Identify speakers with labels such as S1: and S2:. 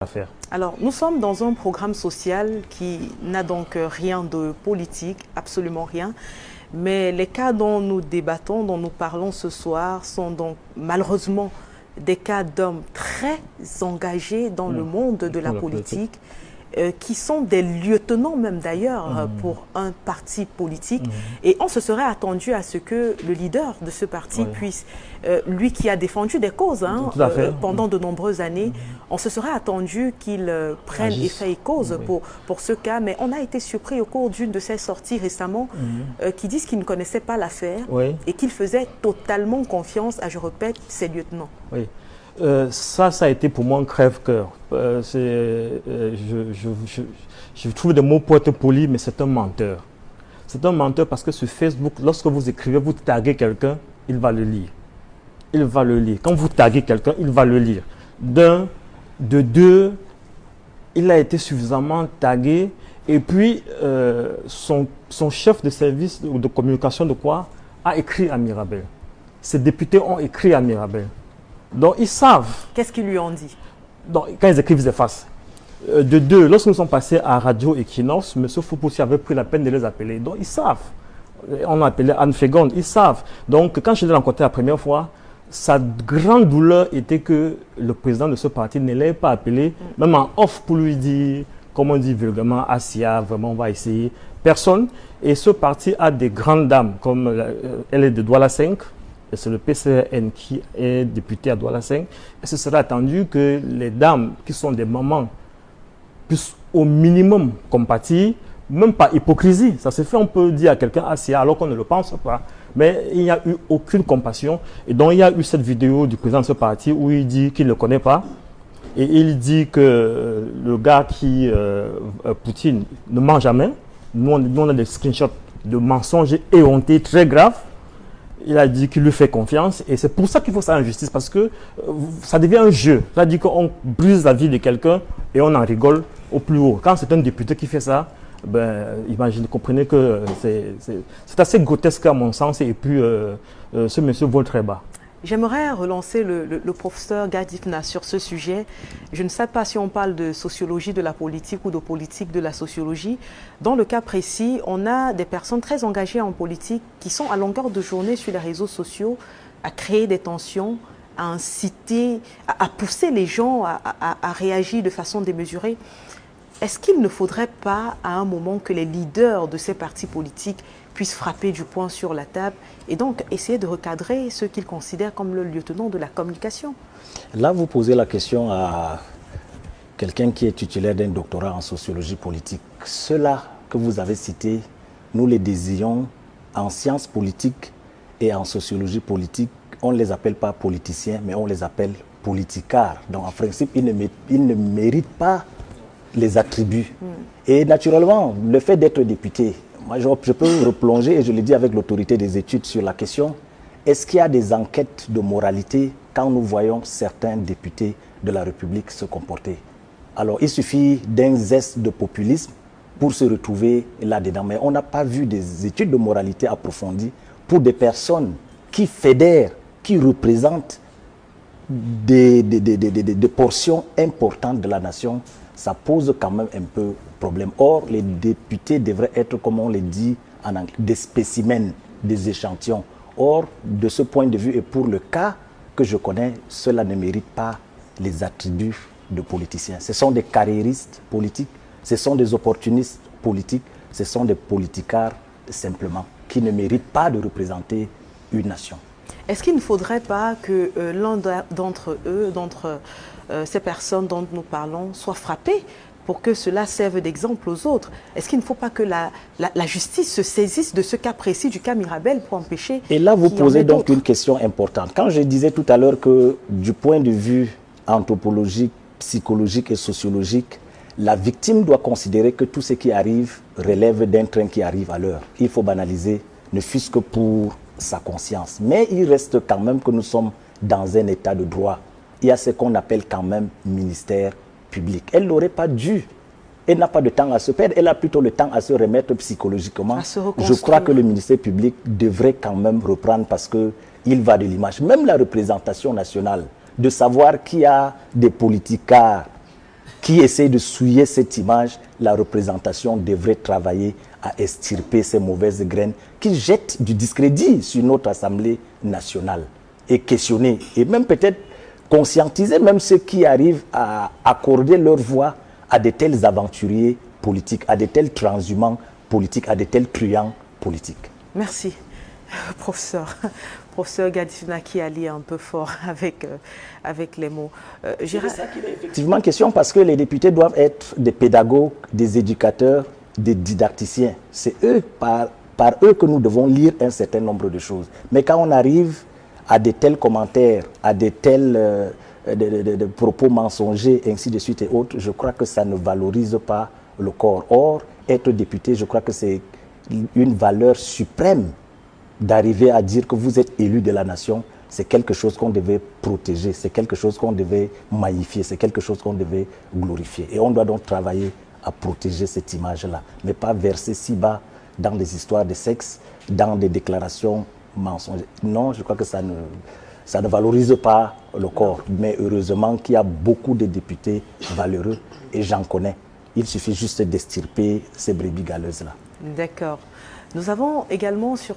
S1: à faire.
S2: Alors, nous sommes dans un programme social qui n'a donc rien de politique, absolument rien. Mais les cas dont nous débattons, dont nous parlons ce soir, sont donc malheureusement des cas d'hommes très engagés dans le monde de la politique, qui sont des lieutenants même d'ailleurs pour un parti politique. Et on se serait attendu à ce que le leader de ce parti puisse, lui qui a défendu des causes pendant de nombreuses années, on se serait attendu qu'il prenne effet et cause pour ce cas. Mais on a été surpris au cours d'une de ses sorties récemment qui disent qu'il ne connaissait pas l'affaire et qu'il faisait totalement confiance à, je répète, ses lieutenants.
S1: Oui. Ça a été pour moi un crève-cœur. Je trouve des mots pour être poli, mais c'est un menteur. C'est un menteur parce que sur Facebook, lorsque vous écrivez, vous taguez quelqu'un, il va le lire. Il va le lire. Quand vous taguez quelqu'un, il va le lire. D'un, de deux, il a été suffisamment tagué. Et puis, son chef de service ou de communication de quoi a écrit à Mirabel. Ces députés ont écrit à Mirabel. Donc, ils savent.
S2: Qu'est-ce qu'ils lui ont dit?
S1: Donc, quand ils écrivent, ils effacent. De deux, lorsque nous sommes passés à Radio Equinox, M. Foupoussi avait pris la peine de les appeler. Donc, ils savent. On a appelé Anne Fégonde, ils savent. Donc, quand je l'ai rencontré la première fois, sa grande douleur était que le président de ce parti ne l'ait pas appelé, même en off pour lui dire, comme on dit vulgairement, Assia, vraiment, on va essayer. Personne. Et ce parti a des grandes dames, comme elle est de Douala 5. C'est le PCN qui est député à Douala 5. Et ce serait attendu que les dames qui sont des mamans puissent au minimum compatir, même par hypocrisie. Ça se fait, on peut dire à quelqu'un Assia alors qu'on ne le pense pas. Mais il n'y a eu aucune compassion. Et donc il y a eu cette vidéo du président de ce parti où il dit qu'il ne le connaît pas. Et il dit que le gars qui, Poutine, ne ment jamais. Nous, on a des screenshots de mensonges éhontés très graves. Il a dit qu'il lui fait confiance et c'est pour ça qu'il faut ça en justice parce que ça devient un jeu. C'est-à-dire qu'on brise la vie de quelqu'un et on en rigole au plus haut. Quand c'est un député qui fait ça, ben, imaginez, comprenez que c'est assez grotesque à mon sens et puis ce monsieur vole très bas.
S2: J'aimerais relancer le professeur Gadifna sur ce sujet. Je ne sais pas si on parle de sociologie de la politique ou de politique de la sociologie. Dans le cas précis, on a des personnes très engagées en politique qui sont à longueur de journée sur les réseaux sociaux à créer des tensions, à inciter, à pousser les gens à réagir de façon démesurée. Est-ce qu'il ne faudrait pas à un moment que les leaders de ces partis politiques puissent frapper du poing sur la table et donc essayer de recadrer ceux qu'ils considèrent comme le lieutenant de la communication?
S3: Là, vous posez la question à quelqu'un qui est titulaire d'un doctorat en sociologie politique. Ceux-là que vous avez cités, nous les désirons en sciences politiques et en sociologie politique. On ne les appelle pas politiciens, mais on les appelle politicards. Donc, en principe, ils ne méritent pas les attributs. Et naturellement, le fait d'être député, moi je peux replonger, et je le dis avec l'autorité des études sur la question, est-ce qu'il y a des enquêtes de moralité quand nous voyons certains députés de la République se comporter? Alors il suffit d'un zeste de populisme pour se retrouver là-dedans. Mais on n'a pas vu des études de moralité approfondies pour des personnes qui fédèrent, qui représentent des portions importantes de la nation. Ça pose quand même un peu problème. Or, les députés devraient être, comme on le dit en anglais, des spécimens, des échantillons. Or, de ce point de vue, et pour le cas que je connais, cela ne mérite pas les attributs de politiciens. Ce sont des carriéristes politiques, ce sont des opportunistes politiques, ce sont des politicards simplement, qui ne méritent pas de représenter une nation.
S2: Est-ce qu'il ne faudrait pas que l'un d'entre eux, ces personnes dont nous parlons, soit frappé pour que cela serve d'exemple aux autres? Est-ce qu'il ne faut pas que la justice se saisisse de ce cas précis, du cas Mirabel, pour empêcher...
S3: Et là, vous posez donc une question importante. Quand je disais tout à l'heure que du point de vue anthropologique, psychologique et sociologique, la victime doit considérer que tout ce qui arrive relève d'un train qui arrive à l'heure. Il faut banaliser, ne fût-ce que pour sa conscience. Mais il reste quand même que nous sommes dans un état de droit. Il y a ce qu'on appelle quand même ministère public. Elle n'aurait pas dû. Elle n'a pas de temps à se perdre. Elle a plutôt le temps à se remettre psychologiquement. Je crois que le ministère public devrait quand même reprendre parce qu'il va de l'image. Même la représentation nationale, de savoir qu'il y a des politicards qui essaie de souiller cette image, la représentation devrait travailler à extirper ces mauvaises graines qui jettent du discrédit sur notre Assemblée nationale et questionner, et même peut-être conscientiser même ceux qui arrivent à accorder leur voix à de tels aventuriers politiques, à de tels transhumants politiques, à de tels truands politiques.
S2: Merci, professeur. Professeur Gadifuna qui allie un peu fort avec les mots.
S3: C'est ça qu'il est effectivement question, parce que les députés doivent être des pédagogues, des éducateurs, des didacticiens. C'est eux, par eux que nous devons lire un certain nombre de choses. Mais quand on arrive à de tels commentaires, à de tels de propos mensongers, ainsi de suite et autres, je crois que ça ne valorise pas le corps. Or, être député, je crois que c'est une valeur suprême d'arriver à dire que vous êtes élu de la nation. C'est quelque chose qu'on devait protéger, c'est quelque chose qu'on devait magnifier, c'est quelque chose qu'on devait glorifier. Et on doit donc travailler à protéger cette image-là, mais pas verser si bas dans des histoires de sexe, dans des déclarations mensongères. Non, je crois que ça ne valorise pas le corps. Mais heureusement qu'il y a beaucoup de députés valeureux, et j'en connais. Il suffit juste d'extirper ces brebis galeuses-là.
S2: D'accord. Nous avons également sur